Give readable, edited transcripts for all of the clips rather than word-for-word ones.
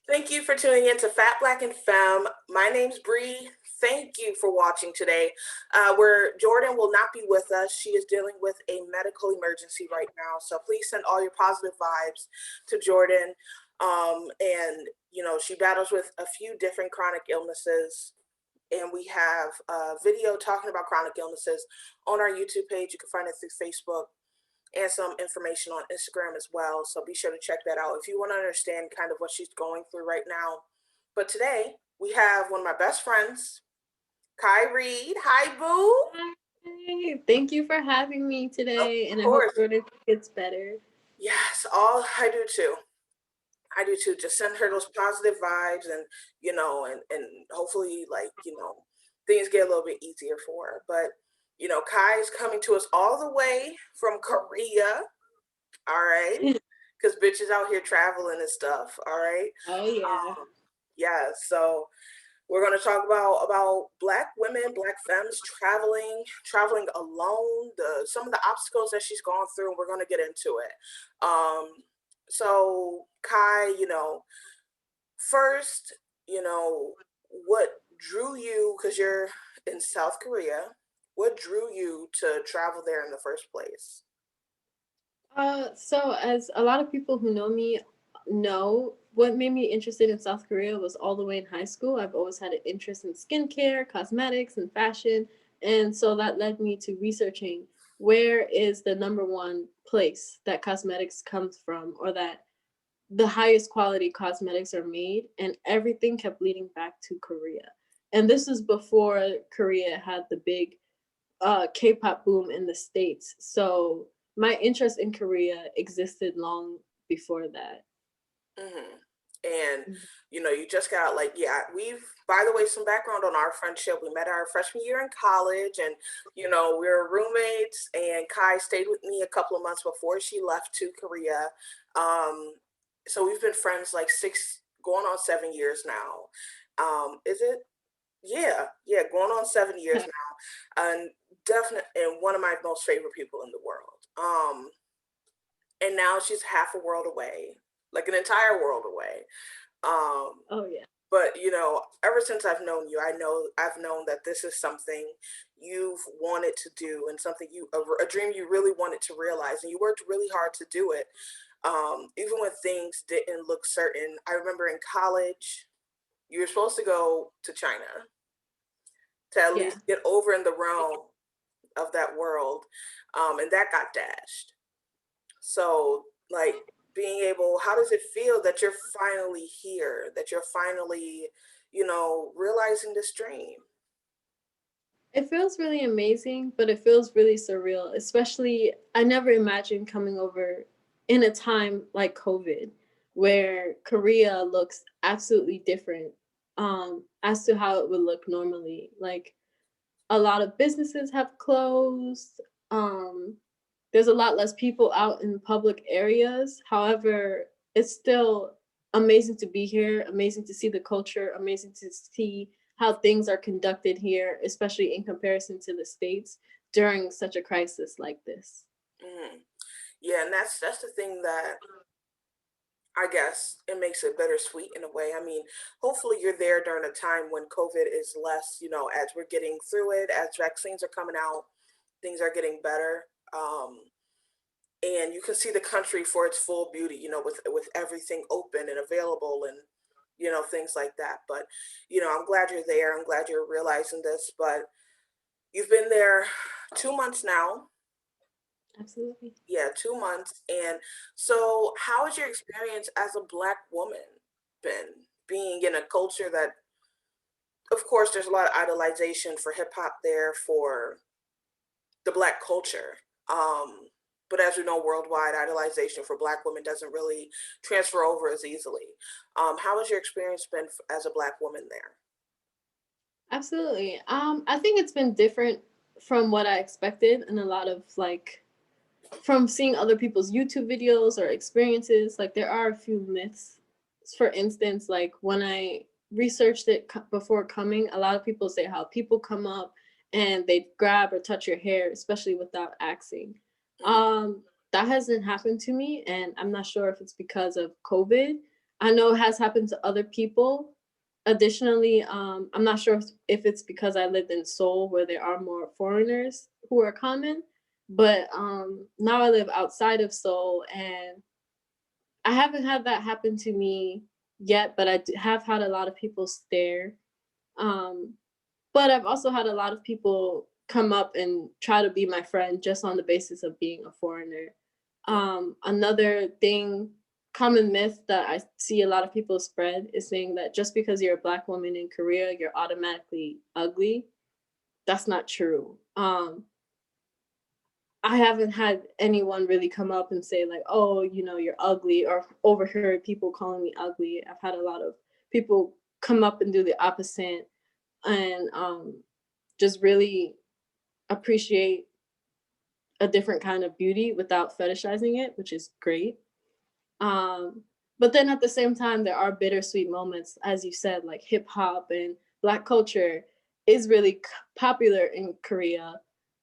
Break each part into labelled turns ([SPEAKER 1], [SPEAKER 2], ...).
[SPEAKER 1] Thank you for tuning in to Fat Black and Femme. My name's Bree. Thank you for watching today. Where Jordan will not be with us. She is dealing with a medical emergency right now. So please send all your positive vibes to Jordan. And she battles with a few different chronic illnesses. And we have a video talking about chronic illnesses on our YouTube page. You can find it through Facebook and some information on Instagram as well. So be sure to check that out if you want to understand kind of what she's going through right now. But today we have one of my best friends, Ky Reid. Hi, boo.
[SPEAKER 2] Hi, thank you for having me
[SPEAKER 1] Of
[SPEAKER 2] today, and I hope
[SPEAKER 1] course.
[SPEAKER 2] Jordan gets better.
[SPEAKER 1] Yes, all I do too. I do too. Just send her those positive vibes and and hopefully things get a little bit easier for her. But Kai is coming to us all the way from Korea. All right. Because bitches out here traveling and stuff. All right.
[SPEAKER 2] Oh yeah.
[SPEAKER 1] Yeah. So we're going to talk about Black women, Black femmes traveling alone, some of the obstacles that she's gone through, and we're going to get into it. So Kai, first, what drew you, because you're in South Korea, what drew you to travel there in the first place?
[SPEAKER 2] So as a lot of people who know me know, what made me interested in South Korea was all the way in high school. I've always had an interest in skincare, cosmetics, and fashion, and so that led me to researching where is the number one place that cosmetics comes from, or that the highest quality cosmetics are made, and everything kept leading back to Korea. And this is before Korea had the big K-pop boom in the States. So my interest in Korea existed long before that.
[SPEAKER 1] Hmm. And you just got we've, by the way, some background on our friendship. We met our freshman year in college, and we were roommates. And Kai stayed with me a couple of months before she left to Korea. Um, so we've been friends like going on 7 years now. Is it? Yeah, yeah, going on 7 years now, and definitely, and one of my most favorite people in the world. And now she's half a world away, like an entire world away. Um,
[SPEAKER 2] Oh yeah.
[SPEAKER 1] but ever since I've known you, I've known that this is something you've wanted to do, and something a dream you really wanted to realize, and you worked really hard to do it. Even when things didn't look certain. I remember in college, you were supposed to go to China to at
[SPEAKER 2] Yeah.
[SPEAKER 1] least get over in the realm of that world, and that got dashed. So, like, being able, how does it feel that you're finally here, that you're finally, realizing this dream?
[SPEAKER 2] It feels really amazing, but it feels really surreal. Especially, I never imagined coming over in a time like COVID, where Korea looks absolutely different as to how it would look normally. Like, a lot of businesses have closed. Um, there's a lot less people out in public areas. However, it's still amazing to be here, amazing to see the culture, amazing to see how things are conducted here, especially in comparison to the States during such a crisis like this.
[SPEAKER 1] Mm. Yeah, and that's the thing that I guess it makes it bittersweet in a way. I mean, hopefully you're there during a time when COVID is less, as we're getting through it, as vaccines are coming out, things are getting better. And you can see the country for its full beauty, with everything open and available, and things like that. But I'm glad you're there. I'm glad you're realizing this. But you've been there 2 months now.
[SPEAKER 2] Absolutely.
[SPEAKER 1] Yeah, 2 months. And so, how has your experience as a Black woman been, being in a culture that, of course, there's a lot of idolization for hip hop there, for the Black culture. But as we know, worldwide idolization for Black women doesn't really transfer over as easily. How has your experience been as a Black woman there?
[SPEAKER 2] Absolutely. I think it's been different from what I expected, and a lot of like from seeing other people's YouTube videos or experiences, like there are a few myths. For instance, like when I researched it before coming, a lot of people say how people come up and they grab or touch your hair, especially without asking.
[SPEAKER 1] Mm,
[SPEAKER 2] Um, that hasn't happened to me, and I'm not sure if it's because of COVID. I know it has happened to other people. Additionally, I'm not sure if it's because I lived in Seoul where there are more foreigners who are common, but now I live outside of Seoul and I haven't had that happen to me yet, but have had a lot of people stare. Um, but I've also had a lot of people come up and try to be my friend just on the basis of being a foreigner. Another thing, common myth that I see a lot of people spread is saying that just because you're a Black woman in Korea, you're automatically ugly. That's not true. I haven't had anyone really come up and say like, "Oh, you know, you're ugly," or overheard people calling me ugly. I've had a lot of people come up and do the opposite and just really appreciate a different kind of beauty without fetishizing it, which is great. Um, but then at the same time, there are bittersweet moments, as you said, like hip hop and Black culture is really popular in Korea,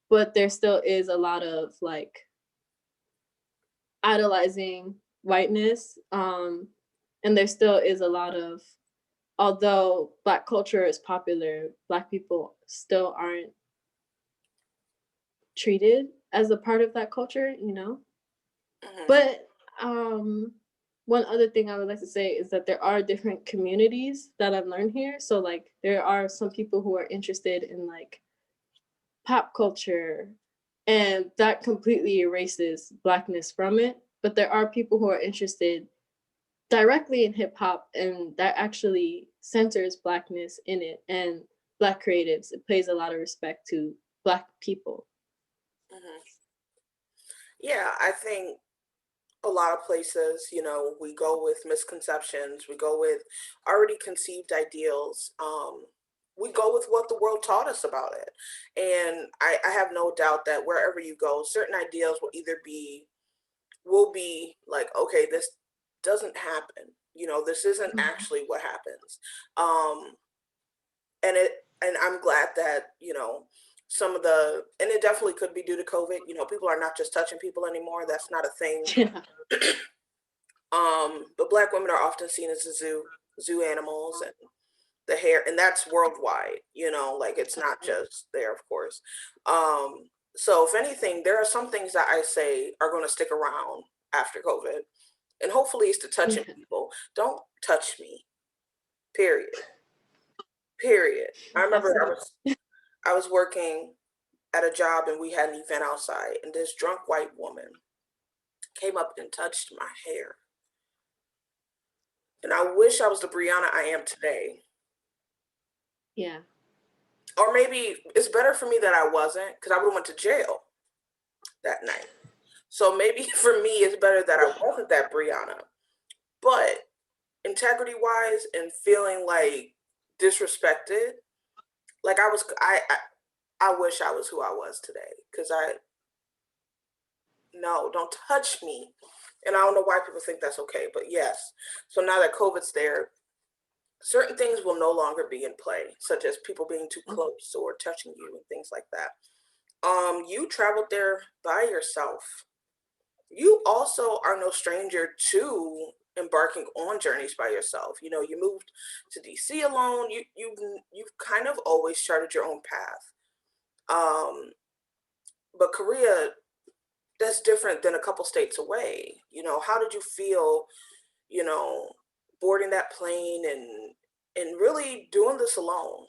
[SPEAKER 2] but there still is a lot of like idolizing whiteness. And there still is a lot of, although Black culture is popular, Black people still aren't treated as a part of that culture, you know?
[SPEAKER 1] Mhm.
[SPEAKER 2] But one other thing I would like to say is that there are different communities that I've learned here. So like there are some people who are interested in like pop culture and that completely erases Blackness from it. But there are people who are interested directly in hip hop and that actually centers Blackness in it and Black creatives. It pays a lot of respect to Black people.
[SPEAKER 1] Mhm. Yeah, I think a lot of places, we go with misconceptions, we go with already conceived ideals. We go with what the world taught us about it. And I have no doubt that wherever you go, certain ideals will be like, okay, this doesn't happen. This isn't
[SPEAKER 2] Mhm.
[SPEAKER 1] actually what happens. Um, and I'm glad that, some of and it definitely could be due to COVID. People are not just touching people anymore. That's not a thing.
[SPEAKER 2] Yeah.
[SPEAKER 1] But Black women are often seen as zoo animals, and the hair, and that's worldwide. Like it's not just there, of course. So if anything, there are some things that I say are going to stick around after COVID, and hopefully it's to touching
[SPEAKER 2] Yeah.
[SPEAKER 1] people. Don't touch me. Period. Period. I remember
[SPEAKER 2] That's it.
[SPEAKER 1] I was working at a job and we had an event outside, and this drunk white woman came up and touched my hair. And I wish I was the Brianna I am today.
[SPEAKER 2] Yeah.
[SPEAKER 1] Or maybe it's better for me that I wasn't, because I would have went to jail that night. So maybe for me it's better that I wasn't that Brianna. But integrity wise and feeling like disrespected, like I wish I was who I was today. Because no, don't touch me. And I don't know why people think that's okay, but yes. So now that COVID's there, certain things will no longer be in play, such as people being too close or touching you and things like that. You traveled there by yourself. You also are no stranger to embarking on journeys by yourself. You moved to DC alone. You've kind of always charted your own path. Um, but Korea, that's different than a couple states away. How did you feel, you know, boarding that plane and really doing this alone?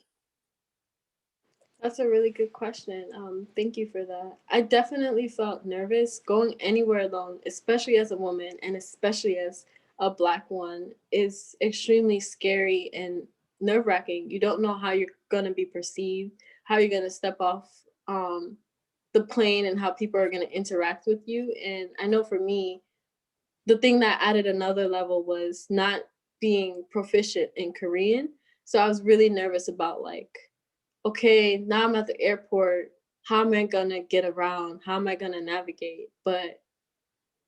[SPEAKER 2] That's a really good question. Thank you for that. I definitely felt nervous going anywhere alone, especially as a woman and especially as a Black one, is extremely scary and nerve wracking. You don't know how you're going to be perceived, how you're going to step off the plane, and how people are going to interact with you. And I know for me, the thing that added another level was not being proficient in Korean. So I was really nervous about like, okay, now I'm at the airport. How am I gonna get around? How am I gonna navigate? But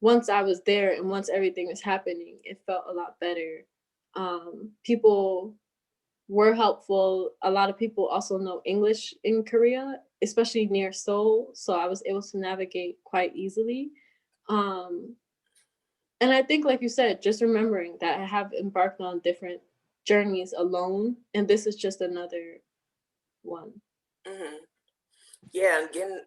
[SPEAKER 2] once I was there and once everything was happening, it felt a lot better. People were helpful. A lot of people also know English in Korea, especially near Seoul. So I was able to navigate quite easily. Um, And I think, like you said, just remembering that I have embarked on different journeys alone, and this is just another one.
[SPEAKER 1] Hmm. Yeah, and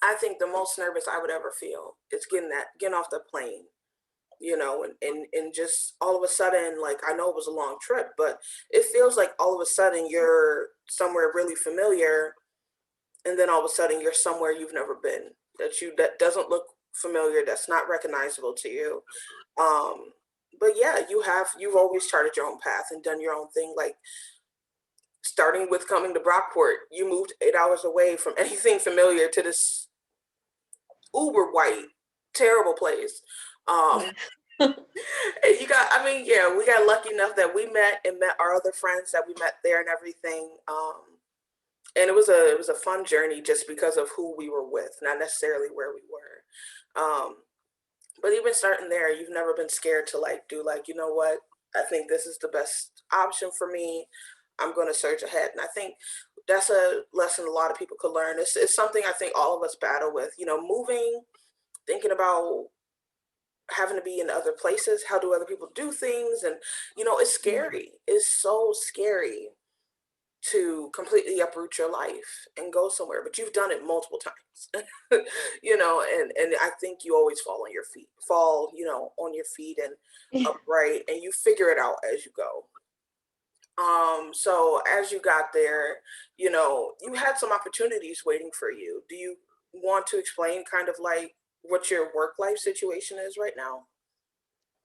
[SPEAKER 1] I think the most nervous I would ever feel is getting off the plane, and just all of a sudden, like, I know it was a long trip, but it feels like all of a sudden you're somewhere really familiar, and then all of a sudden you're somewhere you've never been, that doesn't look familiar, that's not recognizable to you. Um, but yeah, you've always charted your own path and done your own thing. Like, starting with coming to Brockport, you moved 8 hours away from anything familiar to this uber white, terrible place. Um,
[SPEAKER 2] Yeah.
[SPEAKER 1] and I mean, yeah, we got lucky enough that we met our other friends that we met there and everything. And it was a fun journey just because of who we were with, not necessarily where we were. But even starting there, you've never been scared to like do like, you know what? I think this is the best option for me. I'm going to surge ahead. And I think that's a lesson a lot of people could learn. It's something I think all of us battle with, moving, thinking about having to be in other places. How do other people do things? And, it's
[SPEAKER 2] Yeah.
[SPEAKER 1] scary. It's so scary to completely uproot your life and go somewhere, but you've done it multiple times. And I think you always fall on your feet and upright, and you figure it out as you go. So as you got there, you had some opportunities waiting for you. Do you want to explain kind of like what your work life situation is right now?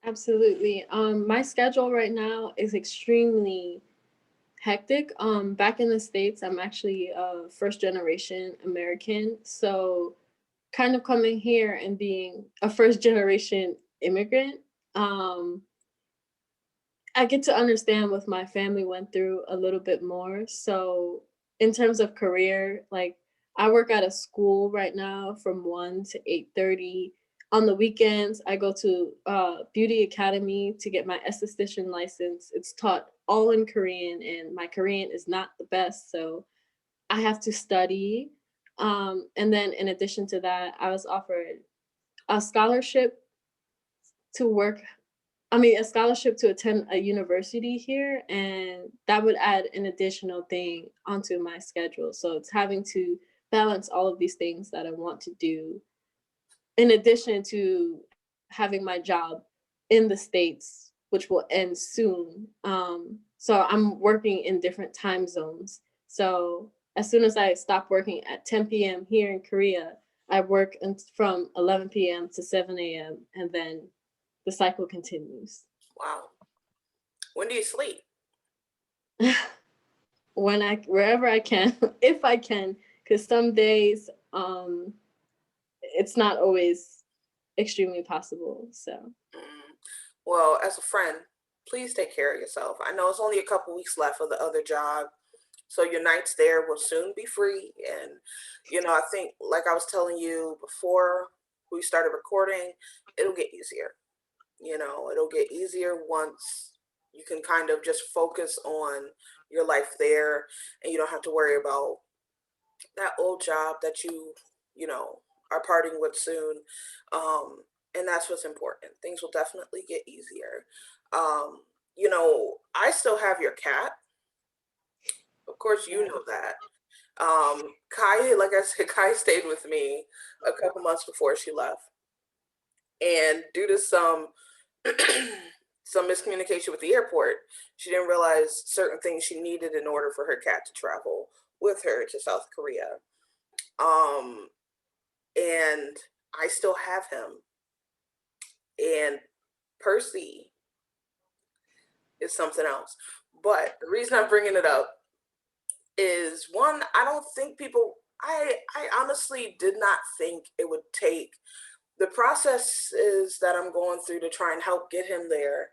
[SPEAKER 2] Absolutely. My schedule right now is extremely hectic. Back in the States, I'm actually a first generation American. So kind of coming here and being a first generation immigrant, um, I get to understand what my family went through a little bit more. So in terms of career, like I work at a school right now from 1 to 8:30. On the weekends, I go to beauty academy to get my esthetician license. It's taught all in Korean, and my Korean is not the best, so I have to study. And then in addition to that, I was offered a scholarship to work a scholarship to attend a university here, and that would add an additional thing onto my schedule. So it's having to balance all of these things that I want to do, in addition to having my job in the States, which will end soon. So I'm working in different time zones. So as soon as I stop working at 10 p.m. here in Korea, I work from 11 p.m. to 7 a.m. and then the cycle continues.
[SPEAKER 1] Wow. When do you sleep?
[SPEAKER 2] Wherever I can, if I can, because some days it's not always extremely possible. So
[SPEAKER 1] Mm. Well, as a friend, please take care of yourself. I know it's only a couple weeks left of the other job, so your nights there will soon be free. And, I think, like I was telling you before we started recording, it'll get easier. It'll get easier once you can kind of just focus on your life there, and you don't have to worry about that old job that you know, are parting with soon. And that's what's important. Things will definitely get easier. Um, I still have your cat. Of course, you
[SPEAKER 2] yeah.
[SPEAKER 1] know that. Kai, like I said, Kai stayed with me a couple months before she left. And due to some some miscommunication with the airport, she didn't realize certain things she needed in order for her cat to travel with her to South Korea. Um, and I still have him. And Percy is something else. But the reason I'm bringing it up is, one, I don't think people. I honestly did not think it would take the processes that I'm going through to try and help get him there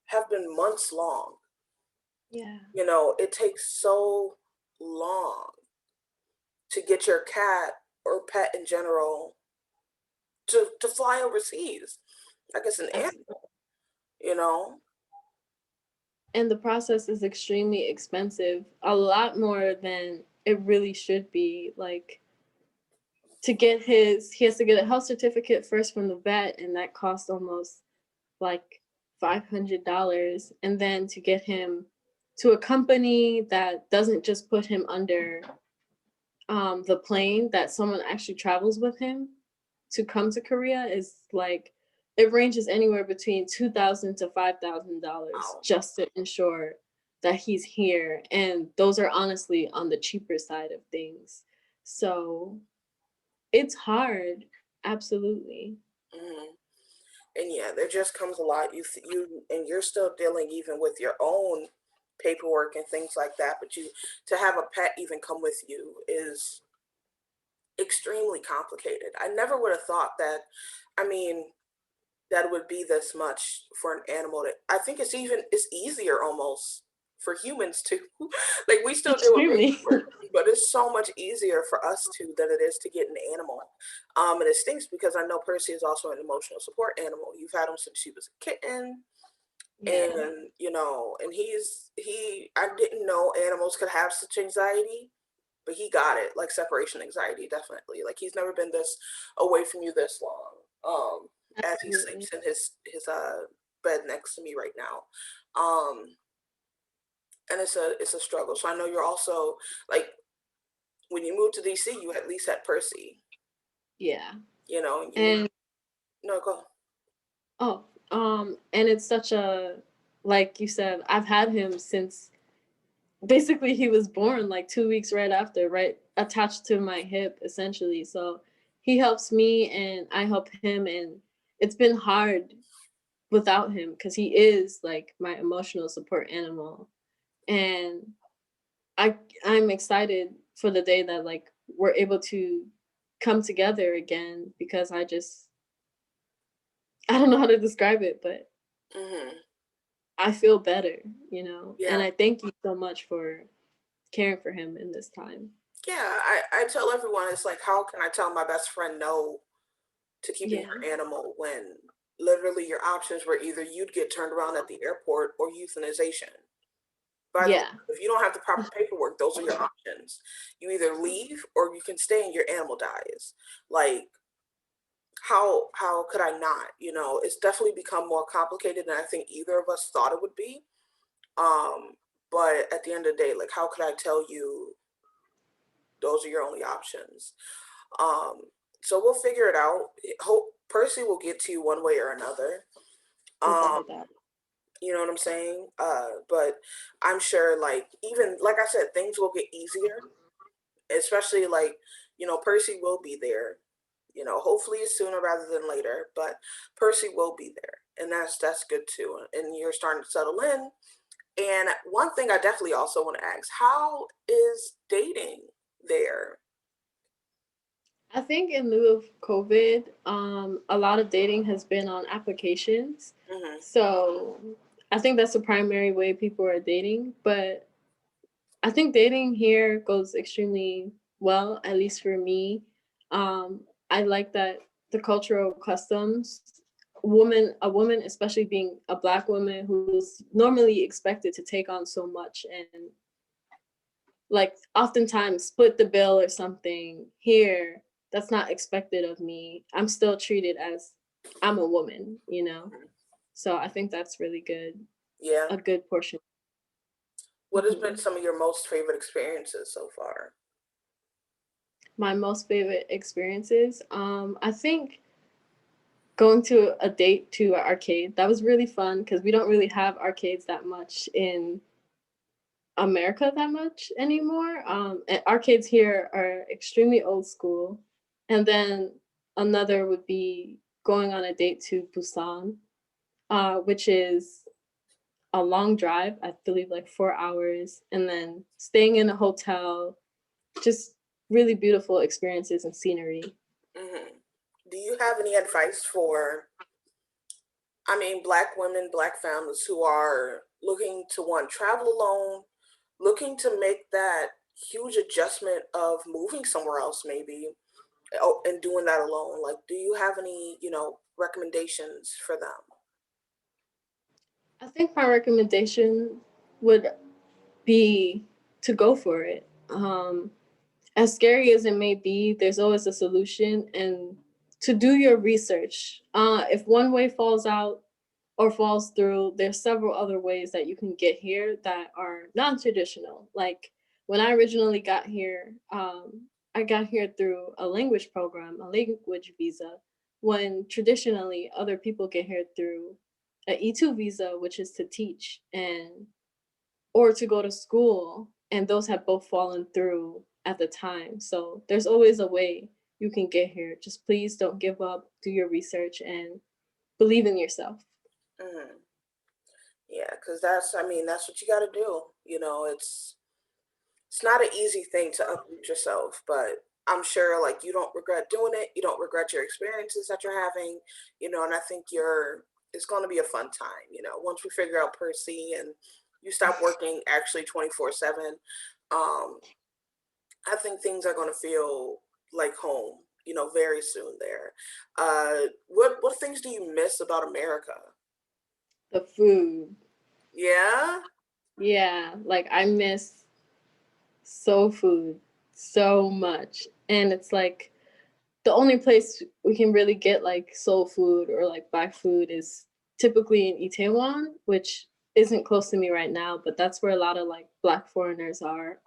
[SPEAKER 1] have been months long.
[SPEAKER 2] Yeah.
[SPEAKER 1] It takes so long to get your cat or pet in general to fly overseas. Like it's an
[SPEAKER 2] Absolutely.
[SPEAKER 1] animal, you know?
[SPEAKER 2] And the process is extremely expensive, a lot more than it really should be. Like he has to get a health certificate first from the vet, and that costs almost like $500. And then to get him to a company that doesn't just put him under the plane, that someone actually travels with him to come to Korea, is like, it ranges anywhere between $2,000 to $5,000
[SPEAKER 1] Wow.
[SPEAKER 2] just to ensure that he's here. And those are honestly on the cheaper side of things. So it's hard. Absolutely.
[SPEAKER 1] Mhm. And yeah, there just comes a lot. And you're still dealing even with your own paperwork and things like that. But to have a pet even come with you is extremely complicated. I never would have thought that. I mean, that would be this much for an animal. I think it's easier almost for humans too. Like we still deal with
[SPEAKER 2] Extremely.
[SPEAKER 1] paperwork, but it's so much easier for us to than it is to get an animal. And it stinks because I know Percy is also an emotional support animal. You've had him since she was a kitten,
[SPEAKER 2] Yeah.
[SPEAKER 1] and and he. I didn't know animals could have such anxiety, but he got it, like separation anxiety, definitely. Like he's never been this away from you this long. As he
[SPEAKER 2] Absolutely.
[SPEAKER 1] sleeps in his bed next to me right now. Um, and it's a struggle. So I know you're also like when you moved to DC, you at least had Percy,
[SPEAKER 2] Yeah.
[SPEAKER 1] and you moved.
[SPEAKER 2] And
[SPEAKER 1] No, go.
[SPEAKER 2] oh, and it's such a, like you said, I've had him since basically he was born, like 2 weeks right after, right attached to my hip essentially. So he helps me and I help him, and it's been hard without him because he is like my emotional support animal. And I I'm excited for the day that like we're able to come together again, because I don't know how to describe it, but
[SPEAKER 1] Hmm.
[SPEAKER 2] I feel better, you know. And
[SPEAKER 1] Yeah,
[SPEAKER 2] I thank you so much for caring for him in this time.
[SPEAKER 1] yeah. I tell everyone it's like, how can I tell my best friend no to keeping
[SPEAKER 2] Yeah.
[SPEAKER 1] her animal when literally your options were either you'd get turned around at the airport or euthanization. By the way,
[SPEAKER 2] Yeah.
[SPEAKER 1] if you don't have the proper paperwork, those are your options. You either leave or you can stay and your animal dies. Like how could I not? It's definitely become more complicated than I think either of us thought it would be. Um, but at the end of the day, like how could I tell you those are your only options? Um, so we'll figure it out. Hope Percy will get to you one way or another.
[SPEAKER 2] Without
[SPEAKER 1] Um,
[SPEAKER 2] a doubt.
[SPEAKER 1] you know what I'm saying? But I'm sure like even like I said, things will get easier, especially like, Percy will be there, hopefully sooner rather than later, but Percy will be there. And that's good too. And you're starting to settle in. And one thing I definitely also want to ask, how is dating there?
[SPEAKER 2] I think in lieu of COVID, a lot of dating has been on applications.
[SPEAKER 1] Hmm.
[SPEAKER 2] So I think that's the primary way people are dating. But I think dating here goes extremely well, at least for me. I like that the cultural customs, a woman, especially being a black woman who's normally expected to take on so much and like oftentimes split the bill or something, here that's not expected of me. I'm still treated as I'm a woman, you know. So I think that's really good,
[SPEAKER 1] Yeah.
[SPEAKER 2] a good portion.
[SPEAKER 1] What has been
[SPEAKER 2] Mhm.
[SPEAKER 1] some of your most favorite experiences so far?
[SPEAKER 2] My most favorite experiences, I think going to a date to an arcade, that was really fun because we don't really have arcades that much in America that much anymore. And arcades here are extremely old school. And then another would be going on a date to Busan, which is a long drive, I believe like 4 hours, and then staying in a hotel, just really beautiful experiences and scenery.
[SPEAKER 1] Hmm. Do you have any advice for, I mean, Black women, Black families who are looking to one, travel alone, looking to make that huge adjustment of moving somewhere else, maybe, and doing that alone? Like, do you have any, recommendations for them?
[SPEAKER 2] I think my recommendation would be to go for it. as scary as it may be, there's always a solution. And to do your research, if one way falls out or falls through, there's several other ways that you can get here that are non-traditional. Like when I originally got here, I got here through a language program, a language visa, when traditionally other people get here through a E2 visa, which is to teach and or to go to school, and those have both fallen through at the time. So there's always a way you can get here. Just please don't give up, do your research, and believe in yourself.
[SPEAKER 1] Mhm. Yeah, because I mean, that's what you got to do. You know, it's not an easy thing to uproot yourself, but I'm sure like you don't regret doing it. You don't regret your experiences that you're having, you know, and I think it's going to be a fun time, you know, once we figure out Percy and you stop working actually 24/7. Um, I think things are going to feel like home, you know, very soon there. What things do you miss about America?
[SPEAKER 2] The food.
[SPEAKER 1] Yeah.
[SPEAKER 2] Yeah, like I miss soul food so much. And it's like the only place we can really get like soul food or like buy food is typically in Itaewon, which isn't close to me right now, but that's where a lot of like black foreigners are.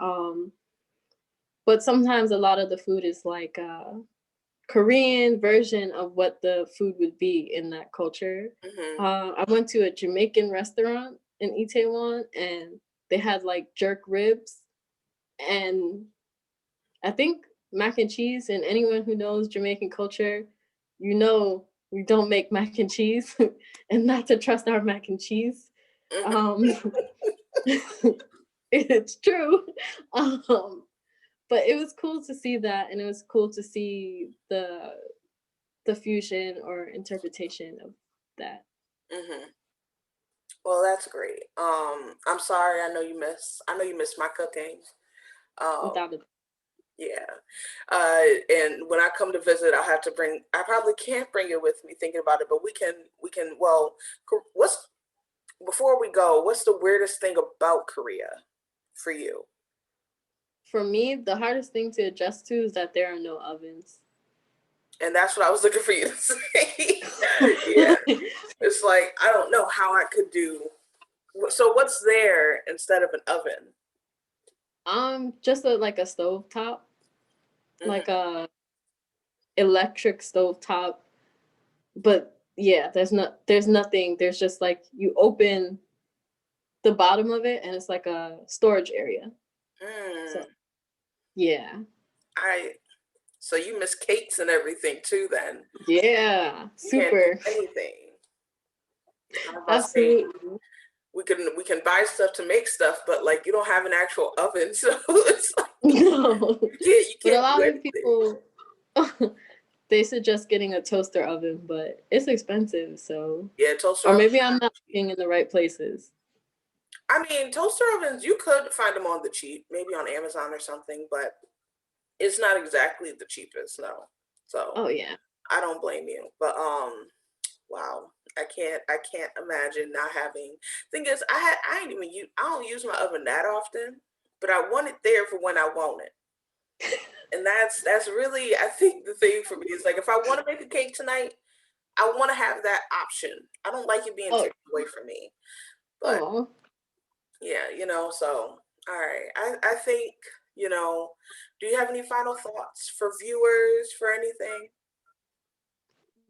[SPEAKER 2] But sometimes a lot of the food is like Korean version of what the food would be in that culture.
[SPEAKER 1] Hmm.
[SPEAKER 2] I went to a Jamaican restaurant in Itaewon and they had like jerk ribs and I think mac and cheese, and anyone who knows Jamaican culture, you know we don't make mac and cheese and not to trust our mac and cheese.
[SPEAKER 1] Hmm.
[SPEAKER 2] Um, it's true. Um, but it was cool to see that, and it was cool to see the fusion or interpretation of that.
[SPEAKER 1] Hmm. Well, that's great. I'm sorry. I know you miss my cooking. Um,
[SPEAKER 2] Without a
[SPEAKER 1] yeah. And when I come to visit, I probably can't bring it with me thinking about it, but well, what's, before we go, what's the weirdest thing about Korea for you?
[SPEAKER 2] for me, the hardest thing to adjust to is that there are no ovens.
[SPEAKER 1] And that's what I was looking for you to say. Yeah. It's like, I don't know how I could do. So what's there instead of an oven?
[SPEAKER 2] Just like a stove top, like
[SPEAKER 1] Hmm.
[SPEAKER 2] a electric stove top. But yeah, there's nothing. There's just like you open the bottom of it and it's like a storage area. So
[SPEAKER 1] Mm.
[SPEAKER 2] yeah.
[SPEAKER 1] I So you miss cakes and everything too then.
[SPEAKER 2] Yeah.
[SPEAKER 1] You can't do
[SPEAKER 2] Super.
[SPEAKER 1] anything. I was about to say
[SPEAKER 2] Absolutely.
[SPEAKER 1] we can buy stuff to make stuff, but like you don't have an actual oven, so it's like
[SPEAKER 2] No.
[SPEAKER 1] you
[SPEAKER 2] But a
[SPEAKER 1] can't do
[SPEAKER 2] lot of
[SPEAKER 1] anything.
[SPEAKER 2] people they suggest getting a toaster oven, but it's expensive, so
[SPEAKER 1] Yeah, toaster
[SPEAKER 2] or
[SPEAKER 1] ovens
[SPEAKER 2] maybe I'm
[SPEAKER 1] are
[SPEAKER 2] not
[SPEAKER 1] cheap.
[SPEAKER 2] looking in the right places.
[SPEAKER 1] I mean, toaster ovens, you could find them on the cheap, maybe on Amazon or something, but it's not exactly the cheapest, no. So
[SPEAKER 2] Oh yeah.
[SPEAKER 1] I don't blame you. But wow. I can't imagine not having. Thing is, I ain't even use I don't use my oven that often, but I want it there for when I want it. And that's really, I think, the thing for me is like if I want to make a cake tonight, I want to have that option. I don't like it being
[SPEAKER 2] Oh,
[SPEAKER 1] taken away from me. But
[SPEAKER 2] oh.
[SPEAKER 1] yeah, you know, so all right. I think, you know, do you have any final thoughts for viewers, for anything?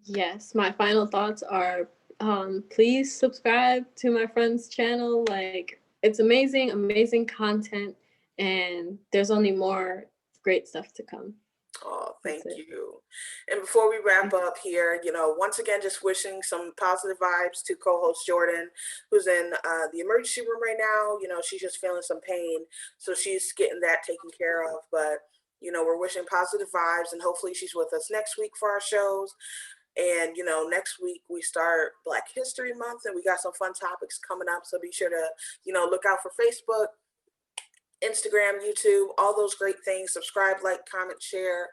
[SPEAKER 2] Yes, my final thoughts are please subscribe to my friend's channel. Like it's amazing, amazing content, and there's only more great stuff to come.
[SPEAKER 1] Oh,
[SPEAKER 2] That's
[SPEAKER 1] thank
[SPEAKER 2] it.
[SPEAKER 1] you. And before we wrap up here, you know, once again, just wishing some positive vibes to co-host Jordan, who's in the emergency room right now. You know, she's just feeling some pain, so she's getting that taken care of. But you know, we're wishing positive vibes, and hopefully, she's with us next week for our shows. And you know, next week we start Black History Month, and we got some fun topics coming up. So be sure to, you know, look out for Facebook, Instagram, YouTube, all those great things. Subscribe, like, comment, share,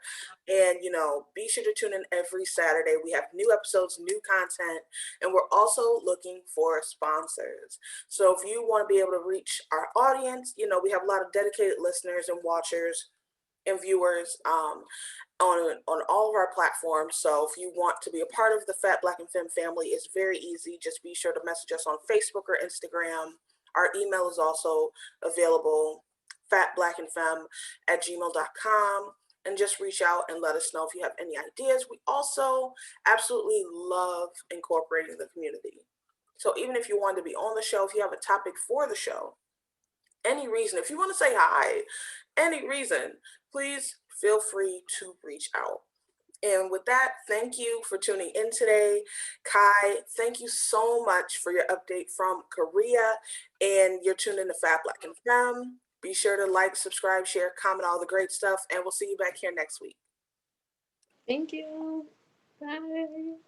[SPEAKER 1] and you know, be sure to tune in every Saturday. We have new episodes, new content, and we're also looking for sponsors. So if you want to be able to reach our audience, you know, we have a lot of dedicated listeners and watchers. and viewers on all of our platforms. So if you want to be a part of the Fat Black and Femme family, it's very easy. Just be sure to message us on Facebook or Instagram. Our email is also available, fatblackandfemme@gmail.com. And just reach out and let us know if you have any ideas. We also absolutely love incorporating the community. So even if you want to be on the show, if you have a topic for the show, any reason, if you want to say hi, any reason, please feel free to reach out. And with that, thank you for tuning in today. Ky, thank you so much for your update from Korea. And you're tuned in to Fat Black and Femme. Be sure to like, subscribe, share, comment, all the great stuff. And we'll see you back here next week.
[SPEAKER 2] Thank you. Bye.